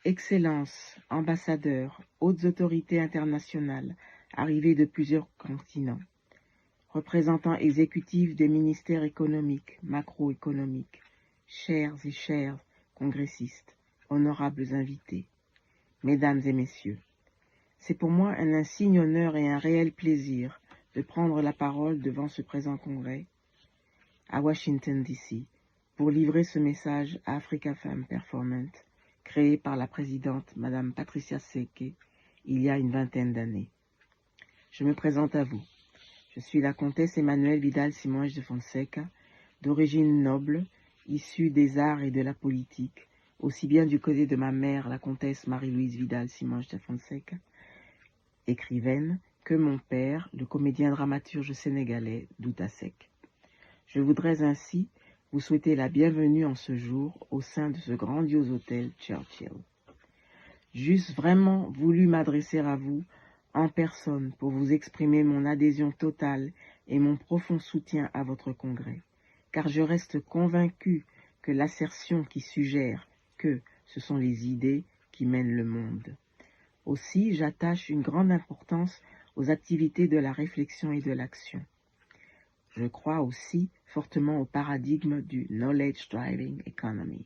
Excellences, ambassadeurs, hautes autorités internationales, arrivées de plusieurs continents, représentants exécutifs des ministères économiques, macroéconomiques, chers et chers congressistes, honorables invités, mesdames et messieurs, c'est pour moi un insigne honneur et un réel plaisir de prendre la parole devant ce présent congrès à Washington, D.C., pour livrer ce message à Africa Femme Performance, créé par la présidente Madame Patricia Seke il y a une vingtaine d'années. Je me présente à vous. Je suis la comtesse Emmanuelle Vidal Simões de Fonseca, d'origine noble, issue des arts et de la politique, aussi bien du côté de ma mère, la comtesse Marie-Louise Vidal Simões de Fonseca, écrivaine, que mon père, le comédien dramaturge sénégalais Douta Seck. Je voudrais ainsi vous souhaiter la bienvenue en ce jour au sein de ce grandiose hôtel Churchill. J'eusse vraiment voulu m'adresser à vous en personne pour vous exprimer mon adhésion totale et mon profond soutien à votre congrès, car je reste convaincu que l'assertion qui suggère que ce sont les idées qui mènent le monde. Aussi, j'attache une grande importance aux activités de la réflexion et de l'action. Je crois aussi fortement au paradigme du Knowledge Driving Economy.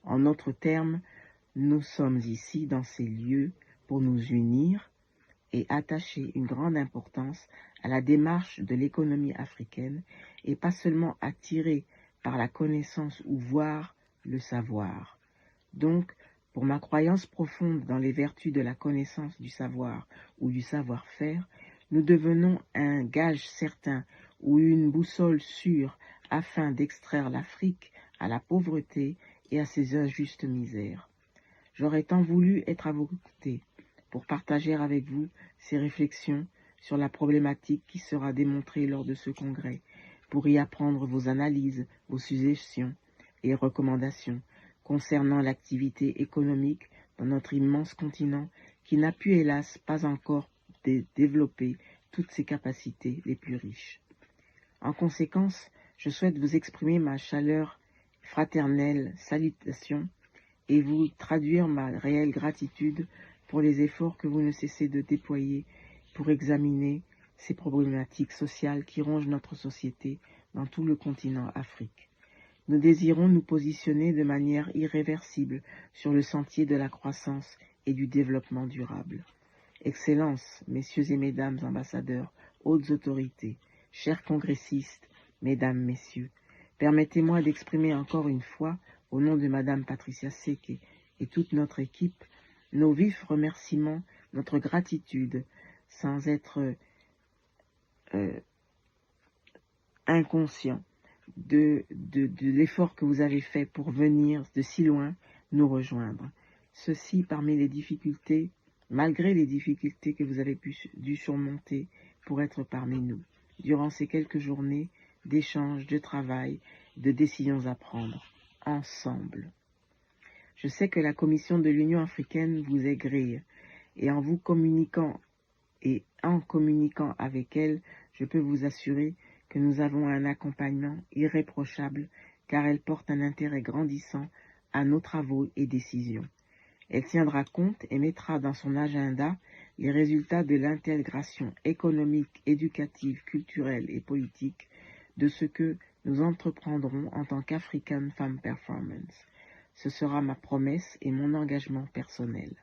En d'autres termes, nous sommes ici dans ces lieux pour nous unir et attacher une grande importance à la démarche de l'économie africaine et pas seulement attirée par la connaissance ou voir le savoir. Donc, pour ma croyance profonde dans les vertus de la connaissance du savoir ou du savoir-faire, nous devenons un gage certain ou une boussole sûre afin d'extraire l'Afrique à la pauvreté et à ses injustes misères. J'aurais tant voulu être à vos côtés pour partager avec vous ces réflexions sur la problématique qui sera démontrée lors de ce congrès, pour y apprendre vos analyses, vos suggestions et recommandations concernant l'activité économique dans notre immense continent qui n'a pu hélas pas encore développer toutes ses capacités les plus riches. En conséquence, je souhaite vous exprimer ma chaleur fraternelle salutation et vous traduire ma réelle gratitude pour les efforts que vous ne cessez de déployer pour examiner ces problématiques sociales qui rongent notre société dans tout le continent Afrique. Nous désirons nous positionner de manière irréversible sur le sentier de la croissance et du développement durable. Excellences, messieurs et mesdames ambassadeurs, hautes autorités, chers congressistes, mesdames, messieurs, permettez-moi d'exprimer encore une fois, au nom de Madame Patricia Seke et toute notre équipe, nos vifs remerciements, notre gratitude, sans être inconscient de l'effort que vous avez fait pour venir de si loin nous rejoindre. Ceci parmi les difficultés, malgré les difficultés que vous avez dû surmonter pour être parmi nous, durant ces quelques journées d'échanges, de travail, de décisions à prendre, ensemble. Je sais que la Commission de l'Union africaine vous est gré, et en communiquant avec elle, je peux vous assurer que nous avons un accompagnement irréprochable, car elle porte un intérêt grandissant à nos travaux et décisions. Elle tiendra compte et mettra dans son agenda les résultats de l'intégration économique, éducative, culturelle et politique de ce que nous entreprendrons en tant qu'African Femme Performance. Ce sera ma promesse et mon engagement personnel.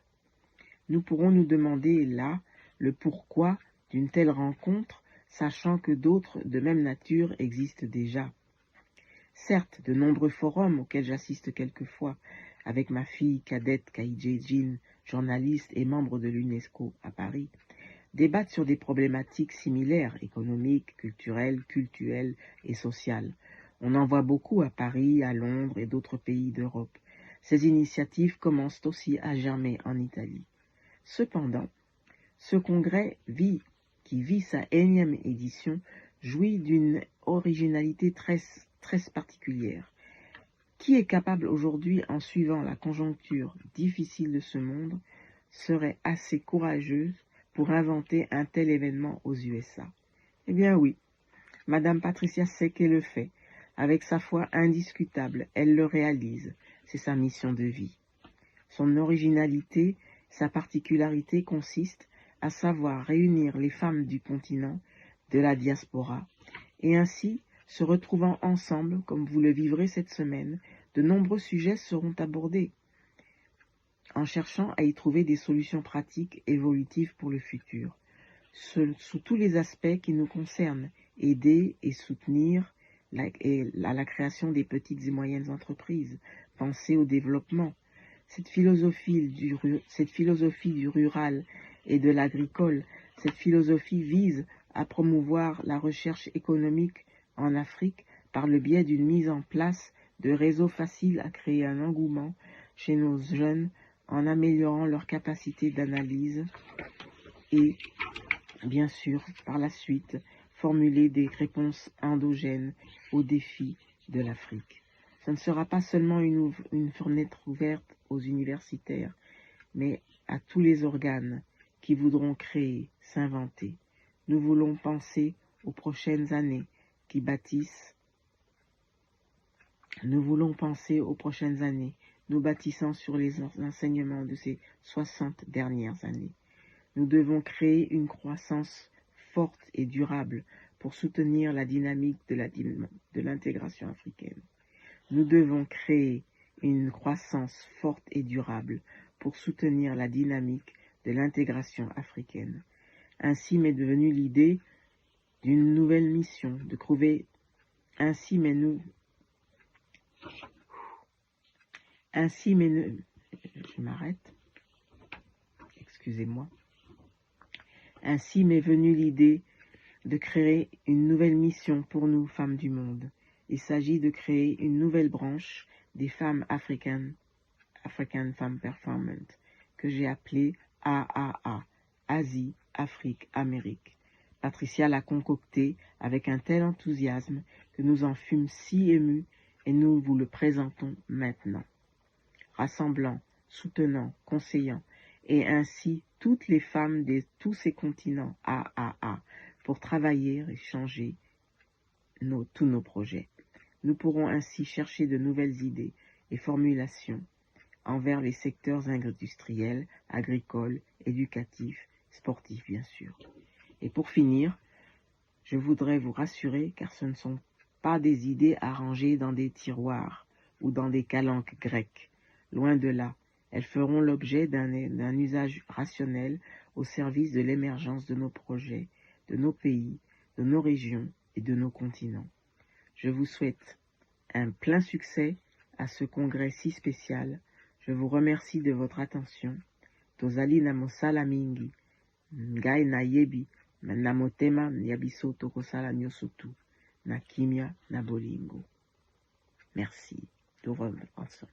Nous pourrons nous demander là le pourquoi d'une telle rencontre, sachant que d'autres de même nature existent déjà. Certes, de nombreux forums auxquels j'assiste quelquefois avec ma fille cadette Kaïdje Jean, journaliste et membre de l'UNESCO à Paris, débattent sur des problématiques similaires, économiques, culturelles et sociales. On en voit beaucoup à Paris, à Londres et d'autres pays d'Europe. Ces initiatives commencent aussi à germer en Italie. Cependant, ce congrès qui vit sa énième édition jouit d'une originalité très particulière. Qui est capable aujourd'hui, en suivant la conjoncture difficile de ce monde, serait assez courageuse pour inventer un tel événement aux USA? Eh bien oui, Madame Patricia Seke le fait. Avec sa foi indiscutable, elle le réalise. C'est sa mission de vie. Son originalité, sa particularité consiste à savoir réunir les femmes du continent, de la diaspora, et ainsi, se retrouvant ensemble, comme vous le vivrez cette semaine, de nombreux sujets seront abordés, en cherchant à y trouver des solutions pratiques évolutives pour le futur, sous tous les aspects qui nous concernent, aider et soutenir la création des petites et moyennes entreprises, penser au développement. Cette philosophie du rural et de l'agricole, cette philosophie vise à promouvoir la recherche économique en Afrique par le biais d'une mise en place de réseaux faciles à créer un engouement chez nos jeunes en améliorant leur capacité d'analyse et, bien sûr, par la suite, formuler des réponses endogènes aux défis de l'Afrique. Ce ne sera pas seulement une fenêtre ouverte aux universitaires, mais à tous les organes qui voudront créer, s'inventer. Nous voulons penser aux prochaines années qui bâtissent. Nous voulons penser aux prochaines années, nous bâtissant sur les enseignements de ces 60 dernières années. Nous devons créer une croissance forte et durable pour soutenir la dynamique de l'intégration africaine. Nous devons créer une croissance forte et durable pour soutenir la dynamique de l'intégration africaine. Ainsi m'est devenue l'idée d'une nouvelle mission, de trouver je m'arrête, excusez-moi. Ainsi m'est venue l'idée de créer une nouvelle mission pour nous, femmes du monde. Il s'agit de créer une nouvelle branche des femmes africaines, African Femmes Performance, que j'ai appelée AAA, Asie, Afrique, Amérique. Patricia l'a concoctée avec un tel enthousiasme que nous en fûmes si émus et nous vous le présentons maintenant. Rassemblant, soutenant, conseillant, et ainsi toutes les femmes de tous ces continents AAA pour travailler et changer tous nos projets. Nous pourrons ainsi chercher de nouvelles idées et formulations envers les secteurs industriels, agricoles, éducatifs, sportifs bien sûr. Et pour finir, je voudrais vous rassurer car ce ne sont pas des idées arrangées dans des tiroirs ou dans des calanques grecques. Loin de là, elles feront l'objet d'un usage rationnel au service de l'émergence de nos projets, de nos pays, de nos régions et de nos continents. Je vous souhaite un plein succès à ce congrès si spécial. Je vous remercie de votre attention. Tozali na mosala mingi, ngai na yebi, na motema ya biso tokosala nyonso tu, na kimia na bolingo. Merci de votre attention.